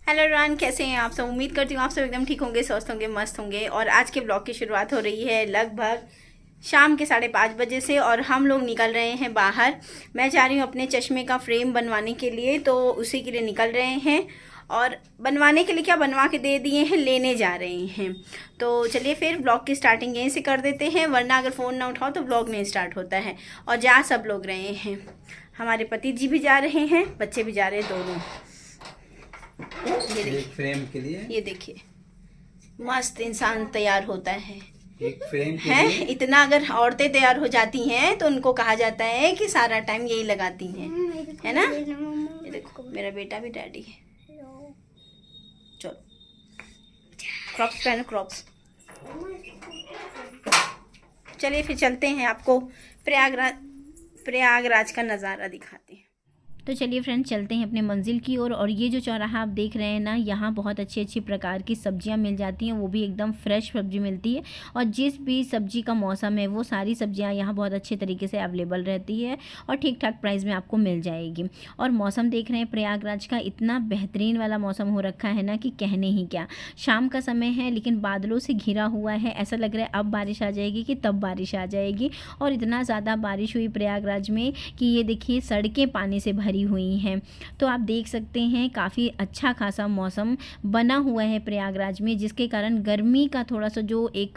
Hello everyone, कैसे हैं आप सब। उम्मीद करती हूँ आप सब एकदम ठीक होंगे, स्वस्थ होंगे, मस्त होंगे। और आज के ब्लॉग की शुरुआत हो रही है लगभग शाम के 5:30 बजे से और हम लोग निकल रहे हैं बाहर। मैं जा रही हूँ अपने चश्मे का फ्रेम बनवाने के लिए, तो उसी के लिए निकल रहे हैं। और बनवाने के लिए क्या, बनवा के दे दिए हैं, लेने जा रहे हैं। तो चलिए फिर ब्लॉग की स्टार्टिंग यहीं से कर देते हैं, वरना अगर फ़ोन ना उठाओ तो ब्लॉग नहीं स्टार्ट होता है। और जा सब लोग रहे हैं, हमारे पति जी भी जा रहे हैं, बच्चे भी जा रहे हैं, दोनों। ये देखिए फ्रेम के लिए, ये देखिए मस्त इंसान तैयार होता है। एक फ्रेम के हैं लिए इतना अगर औरतें तैयार हो जाती हैं तो उनको कहा जाता है कि सारा टाइम यही लगाती हैं, है ना। ये देखो मेरा बेटा भी डैडी है। चलो क्रॉप्स पहनो, क्रॉप्स। चलिए फिर चलते हैं, आपको प्रयागराज का नज़ारा दिखाते हैं। तो चलिए फ्रेंड्स, चलते हैं अपने मंजिल की ओर। और ये जो चौराहा आप देख रहे हैं ना, यहाँ बहुत अच्छी अच्छी प्रकार की सब्जियाँ मिल जाती हैं, वो भी एकदम फ्रेश सब्जी मिलती है। और जिस भी सब्जी का मौसम है वो सारी सब्जियाँ यहाँ बहुत अच्छे तरीके से अवेलेबल रहती है और ठीक ठाक प्राइस में आपको मिल जाएगी। और मौसम देख रहे हैं प्रयागराज का, इतना बेहतरीन वाला मौसम हो रखा है ना कि कहने ही क्या। शाम का समय है लेकिन बादलों से घिरा हुआ है, ऐसा लग रहा है अब बारिश आ जाएगी कि तब बारिश आ जाएगी। और इतना ज़्यादा बारिश हुई प्रयागराज में कि ये देखिए सड़कें पानी से भरी हुई हैं। तो आप देख सकते हैं काफ़ी अच्छा खासा मौसम बना हुआ है प्रयागराज में, जिसके कारण गर्मी का थोड़ा सा जो एक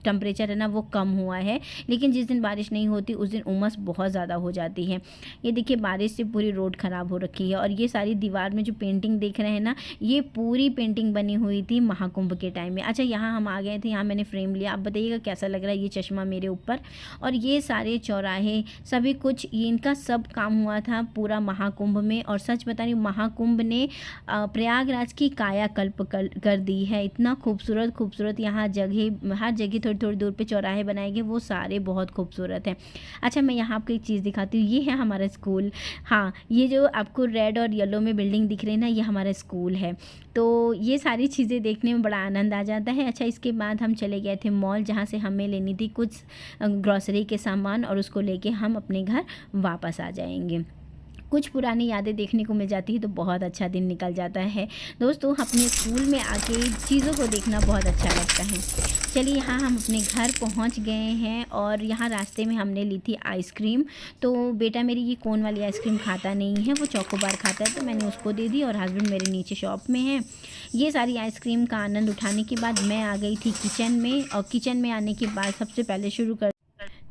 टेम्परेचर है ना वो कम हुआ है। लेकिन जिस दिन बारिश नहीं होती उस दिन उमस बहुत ज़्यादा हो जाती है। ये देखिए बारिश से पूरी रोड ख़राब हो रखी है। और ये सारी दीवार में जो पेंटिंग देख रहे हैं ना, ये पूरी पेंटिंग बनी हुई थी महाकुंभ के टाइम में। अच्छा, यहाँ हम आ गए थे, यहाँ मैंने फ्रेम लिया। आप बताइएगा कैसा लग रहा है ये चश्मा मेरे ऊपर। और ये सारे चौराहे सभी कुछ, ये इनका सब काम हुआ था पूरा महाकुंभ में। और सच बता रही हूँ, महाकुंभ ने प्रयागराज की कायाकल्प कर दी है। इतना खूबसूरत खूबसूरत यहाँ जगह, हर जगह थोड़ी थोड़ी दूर पे चौराहे बनाए गए, वो सारे बहुत खूबसूरत हैं। अच्छा, मैं यहाँ आपको एक चीज़ दिखाती हूँ। ये है हमारा स्कूल। हाँ, ये जो आपको रेड और येलो में बिल्डिंग दिख रही है ना, ये हमारा स्कूल है। तो ये सारी चीज़ें देखने में बड़ा आनंद आ जाता है। अच्छा, इसके बाद हम चले गए थे मॉल, जहाँ से हमें लेनी थी कुछ ग्रॉसरी के सामान, और उसको लेके हम अपने घर वापस आ जाएंगे। कुछ पुरानी यादें देखने को मिल जाती है तो बहुत अच्छा दिन निकल जाता है। दोस्तों, अपने स्कूल में आके चीज़ों को देखना बहुत अच्छा लगता है। चलिए, यहाँ हम अपने घर पहुँच गए हैं और यहाँ रास्ते में हमने ली थी आइसक्रीम। तो बेटा मेरी ये कोन वाली आइसक्रीम खाता नहीं है, वो चोकोबार खाता है, तो मैंने उसको दे दी। और हस्बैंड मेरे नीचे शॉप में हैं। ये सारी आइसक्रीम का आनंद उठाने के बाद मैं आ गई थी किचन में। और किचन में आने के बाद सबसे पहले शुरू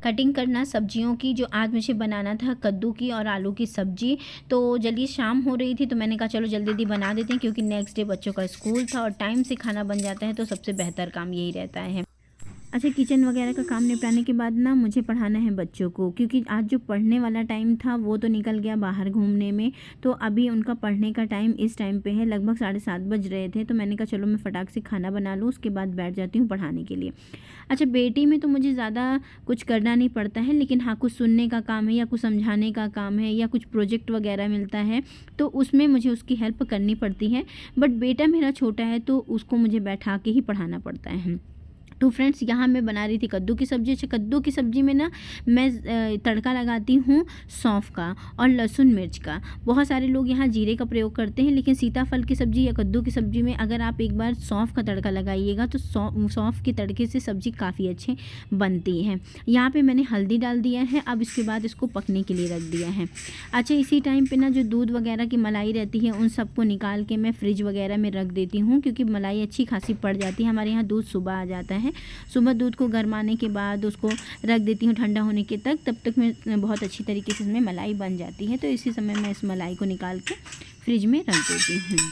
कटिंग करना सब्जियों की, जो आज मुझे बनाना था कद्दू की और आलू की सब्जी। तो जल्दी शाम हो रही थी तो मैंने कहा चलो जल्दी जल्दी बना देते हैं, क्योंकि नेक्स्ट डे बच्चों का स्कूल था और टाइम से खाना बन जाता है तो सबसे बेहतर काम यही रहता है। अच्छा, किचन वगैरह का काम निपटाने के बाद ना मुझे पढ़ाना है बच्चों को, क्योंकि आज जो पढ़ने वाला टाइम था वो तो निकल गया बाहर घूमने में। तो अभी उनका पढ़ने का टाइम इस टाइम पे है, लगभग 7:30 बज रहे थे। तो मैंने कहा चलो मैं फटाक से खाना बना लूँ, उसके बाद बैठ जाती हूँ पढ़ाने के लिए। अच्छा, बेटी में तो मुझे ज़्यादा कुछ करना नहीं पड़ता है, लेकिन हाँ कुछ सुनने का काम है या कुछ समझाने का काम है या कुछ प्रोजेक्ट वगैरह मिलता है तो उसमें मुझे उसकी हेल्प करनी पड़ती है। बट बेटा मेरा छोटा है तो उसको मुझे बैठा के ही पढ़ाना पड़ता है। तो फ्रेंड्स, यहाँ मैं बना रही थी कद्दू की सब्ज़ी। अच्छा, कद्दू की सब्ज़ी में ना मैं तड़का लगाती हूँ सौंफ का और लहसुन मिर्च का। बहुत सारे लोग यहाँ जीरे का प्रयोग करते हैं, लेकिन सीताफल की सब्ज़ी या कद्दू की सब्ज़ी में अगर आप एक बार सौंफ का तड़का लगाइएगा तो सौंफ के तड़के से सब्ज़ी काफ़ी अच्छी बनती है। यहाँ पर मैंने हल्दी डाल दिया है। अब इसके बाद इसको पकने के लिए रख दिया है। अच्छा, इसी टाइम पर ना जो दूध वगैरह की मलाई रहती है उन सबको निकाल के मैं फ्रिज वगैरह में रख देती हूँ, क्योंकि मलाई अच्छी खासी पड़ जाती है। हमारे यहाँ दूध सुबह आ जाता है। सुबह दूध को गरमाने के बाद उसको रख देती हूँ ठंडा होने के तक, तब तक में बहुत अच्छी तरीके से इसमें मलाई बन जाती है। तो इसी समय मैं इस मलाई को निकाल के फ्रिज में रख देती हूँ।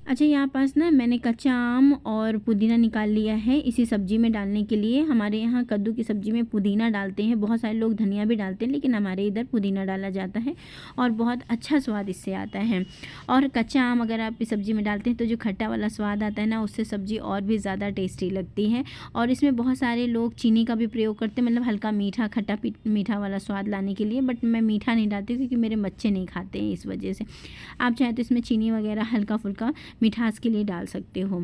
अच्छा, यहाँ पास ना मैंने कच्चा आम और पुदीना निकाल लिया है इसी सब्ज़ी में डालने के लिए। हमारे यहाँ कद्दू की सब्ज़ी में पुदीना डालते हैं, बहुत सारे लोग धनिया भी डालते हैं, लेकिन हमारे इधर पुदीना डाला जाता है और बहुत अच्छा स्वाद इससे आता है। और कच्चा आम अगर आप इस सब्ज़ी में डालते हैं तो जो खट्टा वाला स्वाद आता है ना, उससे सब्ज़ी और भी ज़्यादा टेस्टी लगती है। और इसमें बहुत सारे लोग चीनी का भी प्रयोग करते हैं, मतलब हल्का मीठा खट्टा मीठा वाला स्वाद लाने के लिए। बट मैं मीठा नहीं डालती हूँ क्योंकि मेरे बच्चे नहीं खाते हैं, इस वजह से। आप चाहें तो इसमें चीनी वगैरह हल्का फुल्का मिठास के लिए डाल सकते हो।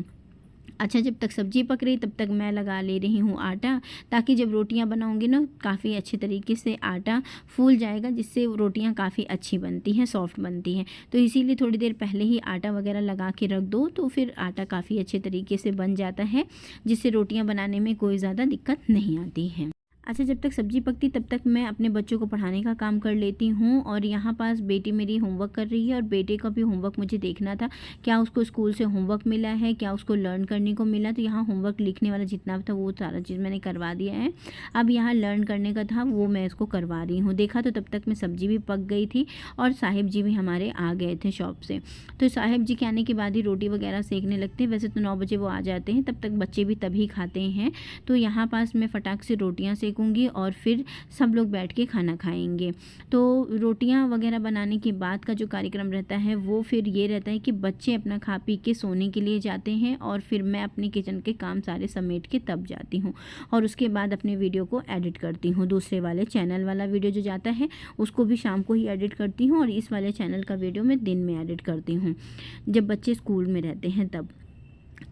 अच्छा, जब तक सब्ज़ी पक रही तब तक मैं लगा ले रही हूँ आटा, ताकि जब रोटियां बनाऊंगी ना काफ़ी अच्छे तरीके से आटा फूल जाएगा, जिससे रोटियां काफ़ी अच्छी बनती हैं, सॉफ्ट बनती हैं। तो इसीलिए थोड़ी देर पहले ही आटा वगैरह लगा के रख दो तो फिर आटा काफ़ी अच्छे तरीके से बन जाता है, जिससे रोटियां बनाने में कोई ज़्यादा दिक्कत नहीं आती है। अच्छा, जब तक सब्ज़ी पकती तब तक मैं अपने बच्चों को पढ़ाने का काम कर लेती हूँ। और यहाँ पास बेटी मेरी होमवर्क कर रही है और बेटे का भी होमवर्क मुझे देखना था, क्या उसको स्कूल से होमवर्क मिला है, क्या उसको लर्न करने को मिला। तो यहाँ होमवर्क लिखने वाला जितना था वो सारा चीज़ मैंने करवा दिया है। अब यहाँ लर्न करने का था वो मैं इसको करवा रही हूँ। देखा तो तब तक में सब्ज़ी भी पक गई थी और साहिब जी भी हमारे आ गए थे शॉप से। तो साहिब जी के आने के बाद ही रोटी वगैरह सेकने लगते हैं। वैसे तो 9 बजे वो आ जाते हैं, तब तक बच्चे भी तभी खाते हैं। तो यहाँ पास मैं फटाक से रोटियाँ सेकूँगी और फिर सब लोग बैठ के खाना खाएंगे। तो रोटियां वगैरह बनाने के बाद का जो कार्यक्रम रहता है वो फिर ये रहता है कि बच्चे अपना खा पी के सोने के लिए जाते हैं और फिर मैं अपने किचन के काम सारे समेट के तब जाती हूँ और उसके बाद अपने वीडियो को एडिट करती हूँ। दूसरे वाले चैनल वाला वीडियो जो जाता है उसको भी शाम को ही एडिट करती हूँ और इस वाले चैनल का वीडियो मैं दिन में एडिट करती हूँ जब बच्चे स्कूल में रहते हैं तब।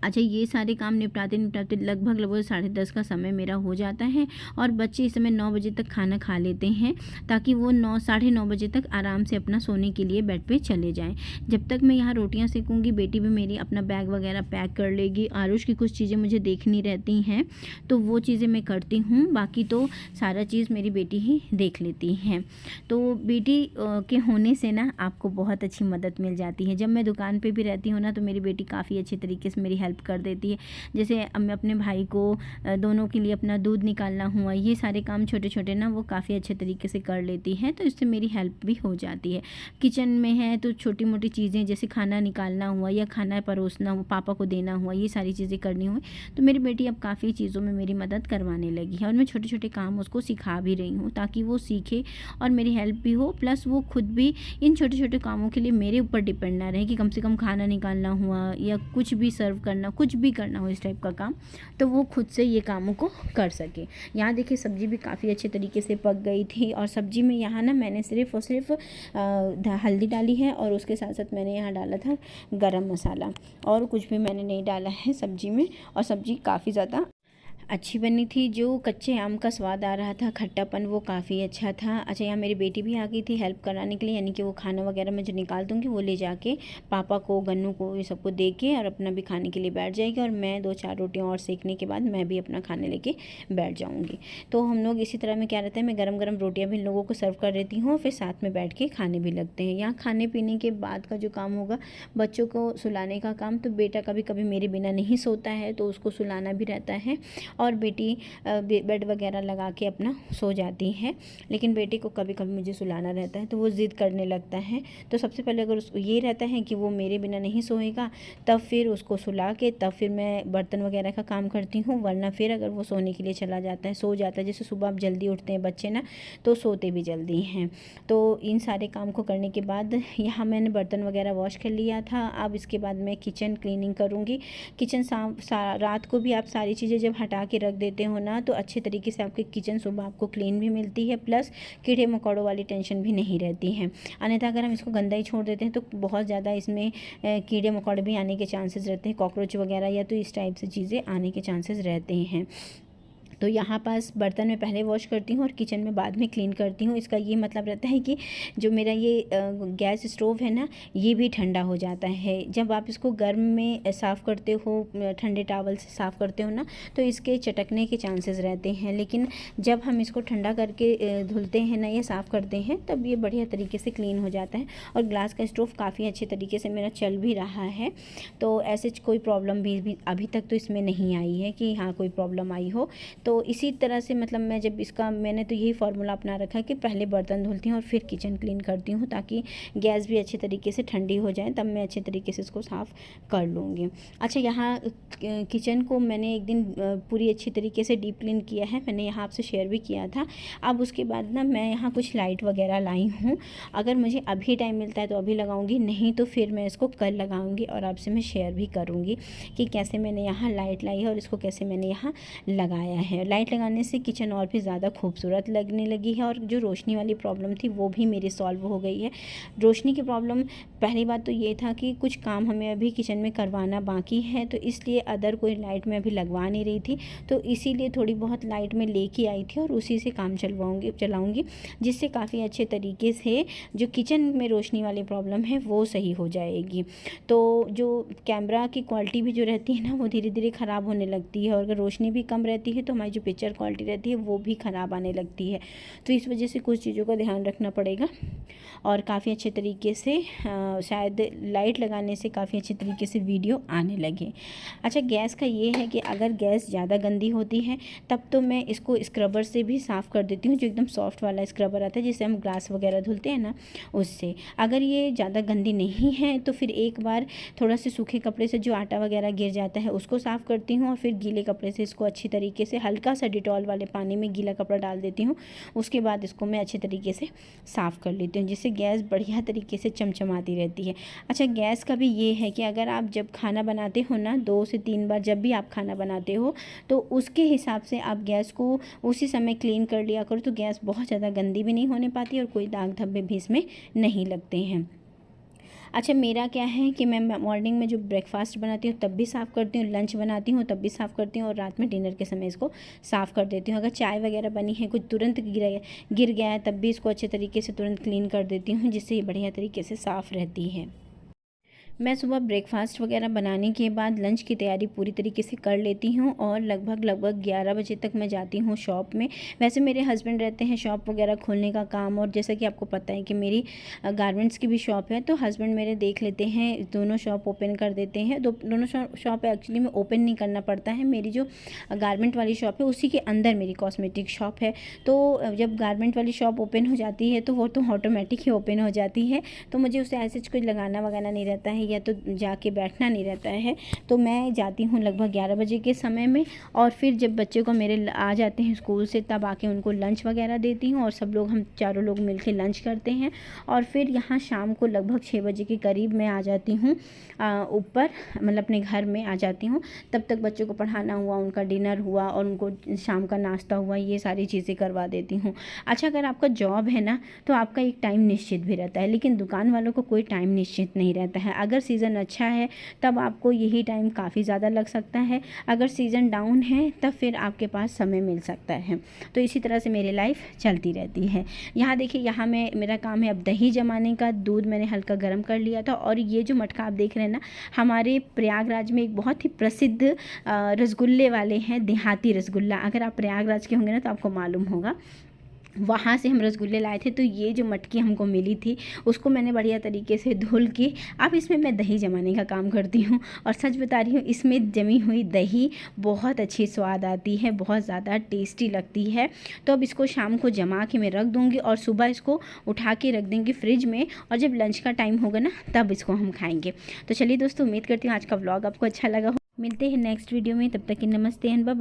अच्छा, ये सारे काम निपटाते निपटाते लगभग 10:30 का समय मेरा हो जाता है और बच्चे इस समय 9 बजे तक खाना खा लेते हैं, ताकि वो 9 साढ़े 9 बजे तक आराम से अपना सोने के लिए बेड पे चले जाएं। जब तक मैं यहाँ रोटियाँ सेकूँगी बेटी भी मेरी अपना बैग वगैरह पैक कर लेगी। आरुष की कुछ चीज़ें मुझे देखनी रहती हैं तो वो चीज़ें मैं करती हूँ, बाकी तो सारा चीज़ मेरी बेटी ही देख लेती हैं। तो बेटी के होने से ना आपको बहुत अच्छी मदद मिल जाती है। जब मैं दुकान पर भी रहती हूँ ना तो मेरी बेटी काफ़ी अच्छे तरीके से मेरी हेल्प कर देती है। जैसे मैं अपने भाई को दोनों के लिए अपना दूध निकालना हुआ, ये सारे काम छोटे छोटे ना वो काफ़ी अच्छे तरीके से कर लेती है, तो इससे मेरी हेल्प भी हो जाती है। किचन में है तो छोटी मोटी चीज़ें जैसे खाना निकालना हुआ या खाना परोसना हुआ, पापा को देना हुआ, ये सारी चीज़ें करनी हुई तो मेरी बेटी अब काफ़ी चीज़ों में मेरी मदद करवाने लगी है और मैं छोटे छोटे काम उसको सिखा भी रही हूँ ताकि वो सीखे और मेरी हेल्प भी हो, प्लस वो खुद भी इन छोटे छोटे कामों के लिए मेरे ऊपर डिपेंड ना रहे कि कम से कम खाना निकालना हुआ या कुछ भी सर्व करना, कुछ भी करना हो इस टाइप का काम, तो वो खुद से ये कामों को कर सके। यहाँ देखिए सब्ज़ी भी काफ़ी अच्छे तरीके से पक गई थी और सब्ज़ी में यहाँ ना मैंने सिर्फ और सिर्फ हल्दी डाली है और उसके साथ साथ मैंने यहाँ डाला था गरम मसाला, और कुछ भी मैंने नहीं डाला है सब्ज़ी में। और सब्ज़ी काफ़ी ज़्यादा अच्छी बनी थी। जो कच्चे आम का स्वाद आ रहा था, खट्टापन, वो काफ़ी अच्छा था। अच्छा, यहाँ मेरी बेटी भी आ गई थी हेल्प कराने के लिए, यानी कि वो खाना वगैरह मैं जो निकाल दूँगी वो ले जाके पापा को, गन्नू को, ये सबको दे के और अपना भी खाने के लिए बैठ जाएगी और मैं 2-4 रोटियाँ और सेकने के बाद मैं भी अपना खाने लेके बैठ जाऊँगी। तो हम लोग इसी तरह में क्या रहता है, मैं गरम गरम रोटियाँ भी इन लोगों को सर्व कर देती हूँ, फिर साथ में बैठ के खाने भी लगते हैं। यहाँ खाने पीने के बाद का जो काम होगा, बच्चों को सुलाने का काम, तो बेटा कभी कभी मेरे बिना नहीं सोता है तो उसको सुलाना भी रहता है और बेटी बेड वगैरह लगा के अपना सो जाती है। लेकिन बेटे को कभी कभी मुझे सुलाना रहता है तो वो ज़िद करने लगता है। तो सबसे पहले अगर उसको ये रहता है कि वो मेरे बिना नहीं सोएगा, तब फिर उसको सुला के तब फिर मैं बर्तन वगैरह का काम करती हूँ। वरना फिर अगर वो सोने के लिए चला जाता है, सो जाता है, जैसे सुबह आप जल्दी उठते हैं बच्चे ना, तो सोते भी जल्दी हैं। तो इन सारे काम को करने के बाद यहाँ मैंने बर्तन वगैरह वॉश कर लिया था। अब इसके बाद मैं किचन क्लीनिंग करूँगी। किचन रात को भी आप सारी चीज़ें जब हटा के रख देते हो ना तो अच्छे तरीके से आपकी किचन सुबह आपको क्लीन भी मिलती है, प्लस कीड़े मकोड़ों वाली टेंशन भी नहीं रहती है। अन्यथा अगर हम इसको गंदा ही छोड़ देते हैं तो बहुत ज़्यादा इसमें कीड़े मकोड़े भी आने के चांसेस रहते हैं, कॉकरोच वगैरह या तो इस टाइप से चीज़ें आने के चांसेस रहते हैं। तो यहाँ पास बर्तन में पहले वॉश करती हूँ और किचन में बाद में क्लीन करती हूँ। इसका ये मतलब रहता है कि जो मेरा ये गैस स्टोव है ना, ये भी ठंडा हो जाता है। जब आप इसको गर्म में साफ़ करते हो, ठंडे टॉवल से साफ़ करते हो ना, तो इसके चटकने के चांसेस रहते हैं। लेकिन जब हम इसको ठंडा करके धुलते हैं ना या साफ़ करते हैं, तब ये बढ़िया तरीके से क्लीन हो जाता है। और ग्लास का स्टोव काफ़ी अच्छे तरीके से मेरा चल भी रहा है, तो ऐसे कोई प्रॉब्लम भी अभी तक तो इसमें नहीं आई है कि हाँ कोई प्रॉब्लम आई हो। तो इसी तरह से मतलब मैं जब इसका, मैंने तो यही फार्मूला अपना रखा है कि पहले बर्तन धुलती हूँ और फिर किचन क्लीन करती हूँ, ताकि गैस भी अच्छे तरीके से ठंडी हो जाए, तब मैं अच्छे तरीके से इसको साफ़ कर लूँगी। अच्छा, यहाँ किचन को मैंने एक दिन पूरी अच्छी तरीके से डीप क्लीन किया है, मैंने यहाँ आपसे शेयर भी किया था। अब उसके बाद ना मैं यहाँ कुछ लाइट वगैरह लाई हूँ। अगर मुझे अभी टाइम मिलता है तो अभी लगाऊँगी, नहीं तो फिर मैं इसको कल लगाऊँगी और आपसे मैं शेयर भी करूँगी कि कैसे मैंने यहाँ लाइट लाई है और इसको कैसे मैंने यहाँ लगाया है। है। लाइट लगाने से किचन और भी ज़्यादा खूबसूरत लगने लगी है और जो रोशनी वाली प्रॉब्लम थी वो भी मेरी सॉल्व हो गई है। रोशनी की प्रॉब्लम, पहली बात तो ये था कि कुछ काम हमें अभी किचन में करवाना बाकी है, तो इसलिए अदर कोई लाइट मैं अभी लगवा नहीं रही थी, तो इसीलिए थोड़ी बहुत लाइट में लेके आई थी और उसी से काम चलाऊँगी, जिससे काफ़ी अच्छे तरीके से जो किचन में रोशनी वाली प्रॉब्लम है वो सही हो जाएगी। तो जो कैमरा की क्वालिटी भी जो रहती है ना वो धीरे धीरे ख़राब होने लगती है, और अगर रोशनी भी कम रहती है तो हमारी जो पिक्चर क्वालिटी रहती है वो भी ख़राब आने लगती है। तो इस वजह से कुछ चीज़ों का ध्यान रखना पड़ेगा, और काफ़ी अच्छे तरीके से शायद लाइट लगाने से काफ़ी अच्छे तरीके से वीडियो आने लगे। अच्छा, गैस का ये है कि अगर गैस ज़्यादा गंदी होती है तब तो मैं इसको स्क्रबर से भी साफ़ कर देती हूँ, जो एकदम सॉफ्ट वाला स्क्रबर आता है जिससे हम ग्लास वगैरह धुलते हैं ना, उससे। अगर ये ज़्यादा गंदी नहीं है तो फिर एक बार थोड़ा से सूखे कपड़े से जो आटा वगैरह गिर जाता है उसको साफ़ करती हूँ, और फिर गीले कपड़े से इसको अच्छी तरीके से हल्का सा डिटॉल वाले पानी में गीला कपड़ा डाल देती हूँ। उसके बाद इसको मैं अच्छे तरीके से साफ़ कर लेती हूँ, जिससे गैस बढ़िया तरीके से चमचमाती रहती है। अच्छा, गैस का भी ये है कि अगर आप जब खाना बनाते हो ना 2 से 3 बार जब भी आप खाना बनाते हो तो उसके हिसाब से आप गैस को उसी समय क्लीन कर लिया करो, तो गैस बहुत ज़्यादा गंदी भी नहीं होने पाती और कोई दाग धब्बे भी इसमें नहीं लगते हैं। अच्छा, मेरा क्या है कि मैं मॉर्निंग में जो ब्रेकफास्ट बनाती हूँ तब भी साफ़ करती हूँ, लंच बनाती हूँ तब भी साफ़ करती हूँ, और रात में डिनर के समय इसको साफ़ कर देती हूँ। अगर चाय वगैरह बनी है, कुछ तुरंत गिर गया है, तब भी इसको अच्छे तरीके से तुरंत क्लीन कर देती हूँ, जिससे ये बढ़िया तरीके से साफ़ रहती है। मैं सुबह ब्रेकफास्ट वगैरह बनाने के बाद लंच की तैयारी पूरी तरीके से कर लेती हूँ, और लगभग 11 बजे तक मैं जाती हूँ शॉप में। वैसे मेरे हस्बैंड रहते हैं शॉप वगैरह खोलने का काम, और जैसा कि आपको पता है कि मेरी गारमेंट्स की भी शॉप है, तो हस्बैंड मेरे देख लेते हैं, दोनों शॉप ओपन कर देते हैं। दोनों शॉप एक्चुअली में ओपन नहीं करना पड़ता है। मेरी जो गारमेंट वाली शॉप है उसी के अंदर मेरी कॉस्मेटिक शॉप है, तो जब गारमेंट वाली शॉप ओपन हो जाती है तो वो तो ऑटोमेटिक ही ओपन हो जाती है, तो मुझे उसे ऐसे कुछ लगाना वगाना नहीं रहता है, या तो जाके बैठना नहीं रहता है। तो मैं जाती हूँ लगभग 11 बजे के समय में, और फिर जब बच्चे को मेरे आ जाते हैं स्कूल से तब आके उनको लंच वगैरह देती हूँ, और सब लोग, हम चारों लोग मिलके लंच करते हैं। और फिर यहाँ शाम को लगभग 6 बजे के करीब मैं आ जाती हूँ ऊपर, मतलब अपने घर में आ जाती हूँ। तब तक बच्चों को पढ़ाना हुआ, उनका डिनर हुआ, और उनको शाम का नाश्ता हुआ, ये सारी चीज़ें करवा देती हूँ। अच्छा, अगर आपका जॉब है ना तो आपका एक टाइम निश्चित भी रहता है, लेकिन दुकान वालों को कोई टाइम निश्चित नहीं रहता है। अगर सीज़न अच्छा है तब आपको यही टाइम काफ़ी ज़्यादा लग सकता है, अगर सीज़न डाउन है तब फिर आपके पास समय मिल सकता है। तो इसी तरह से मेरी लाइफ चलती रहती है। यहाँ देखिए, यहाँ मेरा काम है अब दही जमाने का। दूध मैंने हल्का गर्म कर लिया था, और ये जो मटका आप देख रहे हैं ना, हमारे प्रयागराज में एक बहुत ही प्रसिद्ध रसगुल्ले वाले हैं, देहाती रसगुल्ला। अगर आप प्रयागराज के होंगे ना तो आपको मालूम होगा, वहाँ से हम रसगुल्ले लाए थे। तो ये जो मटकी हमको मिली थी उसको मैंने बढ़िया तरीके से धुल के अब इसमें मैं दही जमाने का काम करती हूँ, और सच बता रही हूँ, इसमें जमी हुई दही बहुत अच्छी स्वाद आती है, बहुत ज़्यादा टेस्टी लगती है। तो अब इसको शाम को जमा के मैं रख दूँगी, और सुबह इसको उठा के रख देंगे फ्रिज में, और जब लंच का टाइम होगा ना तब इसको हम खाएँगे। तो चलिए दोस्तों, उम्मीद करती हूँ आज का व्लॉग आपको अच्छा लगा हो। मिलते हैं नेक्स्ट वीडियो में, तब तक कि नमस्ते एंड बाय।